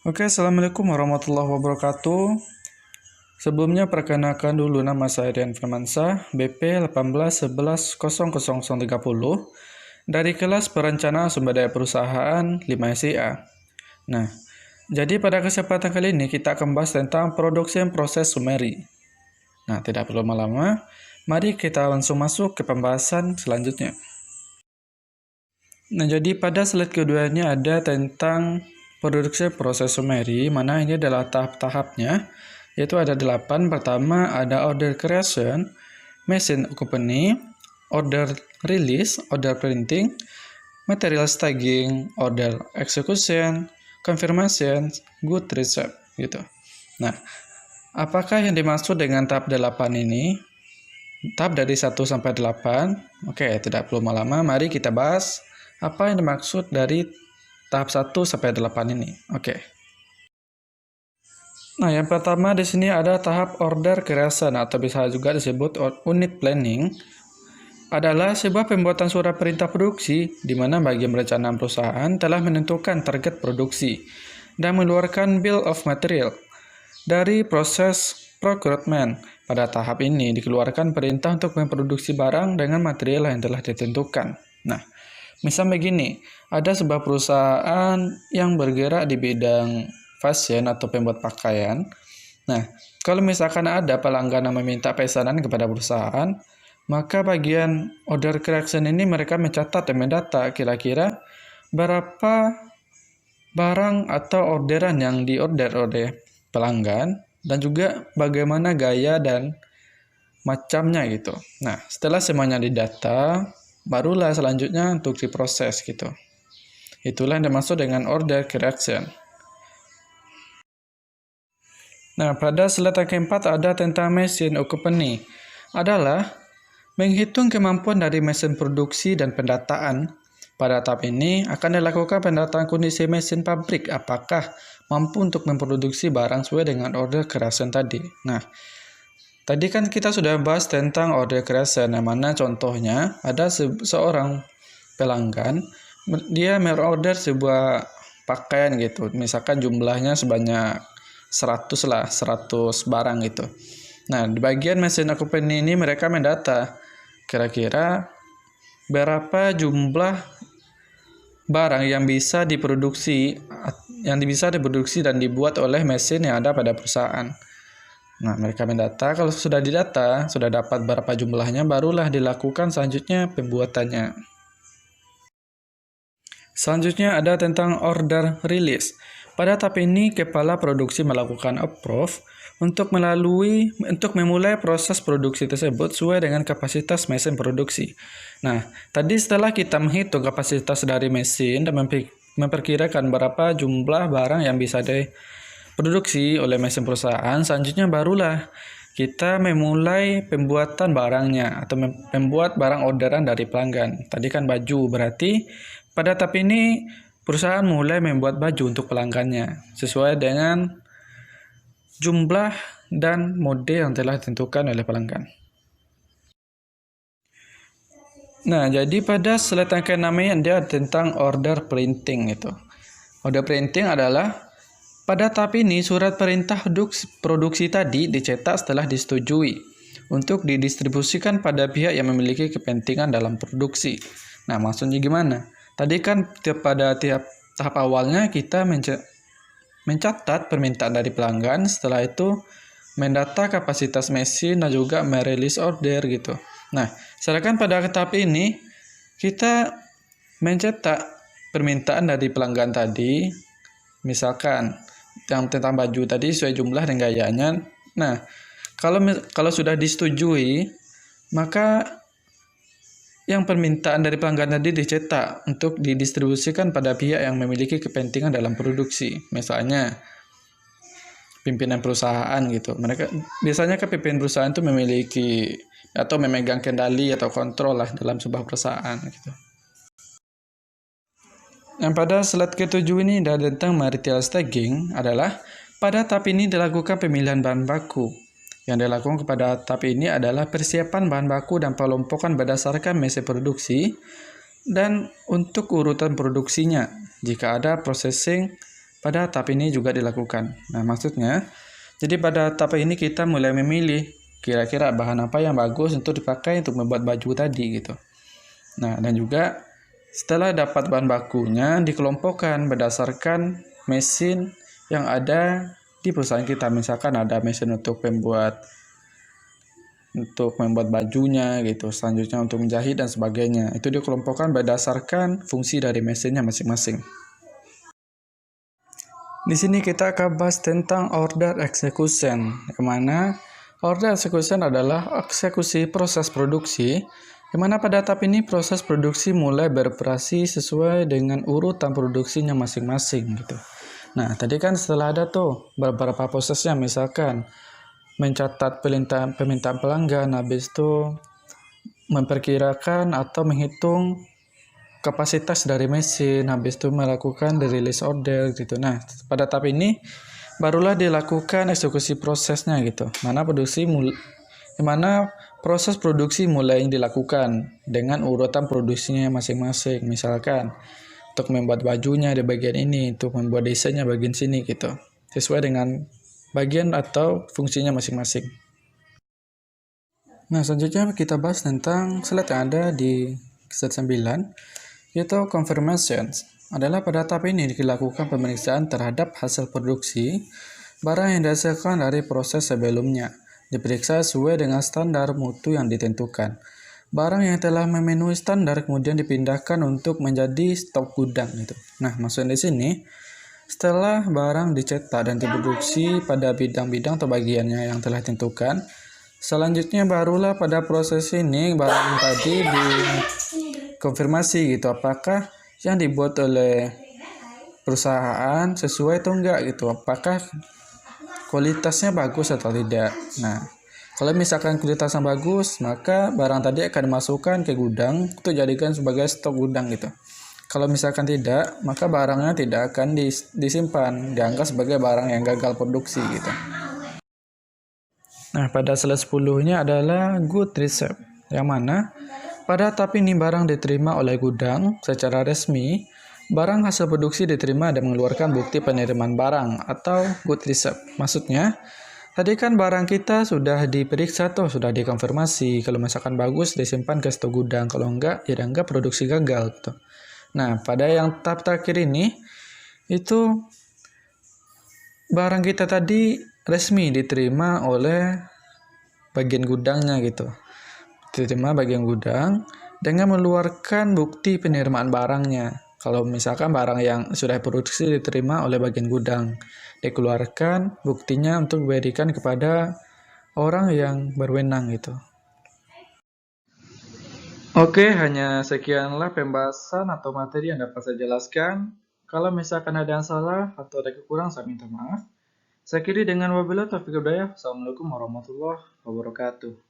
Oke, Assalamualaikum warahmatullahi wabarakatuh. Sebelumnya perkenalkan dulu nama saya Rian Firmansyah, BP 18110030 dari kelas Perencanaan Sumber Daya Perusahaan 5SIA. Nah, jadi pada kesempatan kali ini kita akan bahas tentang produksi dan proses summary. Nah, tidak perlu lama-lama, mari kita langsung masuk ke pembahasan selanjutnya. Nah, jadi pada slide keduanya ada tentang produksi proses summary, mana ini adalah tahap-tahapnya, yaitu ada 8. Pertama ada order creation, machine occupany, order release, order printing, material staging, order execution, confirmation, good receipt, gitu. Nah, apakah yang dimaksud dengan tahap 8 ini? Tahap dari 1 sampai 8. Oke, tidak perlu lama-lama, mari kita bahas apa yang dimaksud dari tahap 1 sampai 8 ini. Oke. Nah, yang pertama di sini ada tahap order creation atau bisa juga disebut unit planning. Adalah sebuah pembuatan surat perintah produksi di mana bagian perencanaan perusahaan telah menentukan target produksi dan mengeluarkan bill of material. Dari proses procurement, pada tahap ini dikeluarkan perintah untuk memproduksi barang dengan material yang telah ditentukan. Nah, misal begini, ada sebuah perusahaan yang bergerak di bidang fashion atau pembuat pakaian. Nah, kalau misalkan ada pelanggan yang meminta pesanan kepada perusahaan, maka bagian order creation ini mereka mencatat dan mendata kira-kira berapa barang atau orderan yang diorder oleh pelanggan dan juga bagaimana gaya dan macamnya gitu. Nah, setelah semuanya didata, barulah selanjutnya untuk diproses gitu. Itulah yang dimaksud dengan order creation. Nah, pada slide keempat ada tentang machine occupany. Adalah menghitung kemampuan dari mesin produksi dan pendataan. Pada tahap ini akan dilakukan pendataan kondisi mesin pabrik apakah mampu untuk memproduksi barang sesuai dengan order creation tadi. Nah, tadi kan kita sudah bahas tentang order creation, yang mana contohnya ada seorang pelanggan, dia order sebuah pakaian gitu, misalkan jumlahnya sebanyak 100 lah, 100 barang gitu. Nah, di bagian mesin occupany ini mereka mendata kira-kira berapa jumlah barang yang bisa diproduksi dan dibuat oleh mesin yang ada pada perusahaan. Nah, mereka mendata, kalau sudah didata, sudah dapat berapa jumlahnya, barulah dilakukan selanjutnya pembuatannya. Selanjutnya ada tentang order release. Pada tahap ini, kepala produksi melakukan approve untuk memulai proses produksi tersebut sesuai dengan kapasitas mesin produksi. Nah, tadi setelah kita menghitung kapasitas dari mesin dan memperkirakan berapa jumlah barang yang bisa diproduksi oleh mesin perusahaan, selanjutnya barulah kita memulai pembuatan barangnya atau membuat barang orderan dari pelanggan. Tadi kan baju, berarti pada tahap ini perusahaan mulai membuat baju untuk pelanggannya sesuai dengan jumlah dan mode yang telah ditentukan oleh pelanggan. Nah, jadi pada slide yang ke-6 ini ada tentang order printing itu. Order printing adalah pada tahap ini surat perintah produksi tadi dicetak setelah disetujui untuk didistribusikan pada pihak yang memiliki kepentingan dalam produksi. Nah, maksudnya gimana? Tadi kan pada tiap tahap awalnya kita mencatat permintaan dari pelanggan, setelah itu mendata kapasitas mesin dan juga merilis order gitu. Nah, sedangkan pada tahap ini kita mencetak permintaan dari pelanggan tadi, misalkan yang tentang baju tadi sesuai jumlah dan gayanya. Nah, kalau sudah disetujui, maka yang permintaan dari pelanggan tadi dicetak untuk didistribusikan pada pihak yang memiliki kepentingan dalam produksi. Misalnya pimpinan perusahaan gitu. Biasanya pimpinan perusahaan itu memiliki atau memegang kendali atau kontrol lah dalam sebuah perusahaan gitu. Yang pada slide ke-7 ini ada tentang material staging adalah pada tahap ini dilakukan pemilihan bahan baku. Yang dilakukan kepada tahap ini adalah persiapan bahan baku dan pelompokan berdasarkan mesin produksi dan untuk urutan produksinya. Jika ada processing pada tahap ini juga dilakukan. Nah, maksudnya, jadi pada tahap ini kita mulai memilih kira-kira bahan apa yang bagus untuk dipakai untuk membuat baju tadi gitu. Nah, dan juga setelah dapat bahan bakunya dikelompokkan berdasarkan mesin yang ada di perusahaan kita. Misalkan ada mesin untuk membuat bajunya gitu, selanjutnya untuk menjahit dan sebagainya. Itu dikelompokkan berdasarkan fungsi dari mesinnya masing-masing. Di sini kita akan bahas tentang order execution, yang mana order execution adalah eksekusi proses produksi, yang mana pada tahap ini proses produksi mulai beroperasi sesuai dengan urutan produksinya masing-masing gitu. Nah, tadi kan setelah ada tuh beberapa prosesnya, misalkan mencatat permintaan pelanggan, habis itu memperkirakan atau menghitung kapasitas dari mesin, habis itu melakukan the release order gitu. Nah, pada tahap ini barulah dilakukan eksekusi prosesnya gitu. Mana proses produksi mulai dilakukan dengan urutan produksinya masing-masing. Misalkan untuk membuat bajunya di bagian ini, untuk membuat desainnya bagian sini gitu. Sesuai dengan bagian atau fungsinya masing-masing. Nah, selanjutnya kita bahas tentang slide yang ada di slide 9. Yaitu confirmation adalah pada tahap ini dilakukan pemeriksaan terhadap hasil produksi barang yang dihasilkan dari proses sebelumnya. Diperiksa sesuai dengan standar mutu yang ditentukan. Barang yang telah memenuhi standar kemudian dipindahkan untuk menjadi stok gudang gitu. Nah, maksudnya di sini setelah barang dicetak dan diproduksi pada bidang-bidang atau bagiannya yang telah ditentukan, selanjutnya barulah pada proses ini barang tadi konfirmasi gitu, apakah yang dibuat oleh perusahaan sesuai atau enggak gitu, apakah kualitasnya bagus atau tidak. Nah, kalau misalkan kualitasnya bagus, maka barang tadi akan dimasukkan ke gudang untuk jadikan sebagai stok gudang gitu. Kalau misalkan tidak, maka barangnya tidak akan disimpan, dianggap sebagai barang yang gagal produksi gitu. Nah, pada slide 10 ini adalah good receipt, yang mana pada tahap ini barang diterima oleh gudang secara resmi. Barang hasil produksi diterima dan mengeluarkan bukti penerimaan barang atau good receipt. Maksudnya, tadi kan barang kita sudah diperiksa tuh, sudah dikonfirmasi. Kalau misalkan bagus disimpan ke stok gudang, kalau enggak ya dianggap produksi gagal gitu. Nah, pada yang tahap terakhir ini itu barang kita tadi resmi diterima oleh bagian gudangnya gitu. Diterima bagian gudang dengan mengeluarkan bukti penerimaan barangnya. Kalau misalkan barang yang sudah produksi diterima oleh bagian gudang, dikeluarkan buktinya untuk diberikan kepada orang yang berwenang gitu. Oke, hanya sekianlah pembahasan atau materi yang dapat saya jelaskan. Kalau misalkan ada yang salah atau ada kekurangan, saya minta maaf. Saya akhiri dengan wabillahi taufiq wal hidayah. Assalamualaikum warahmatullahi wabarakatuh.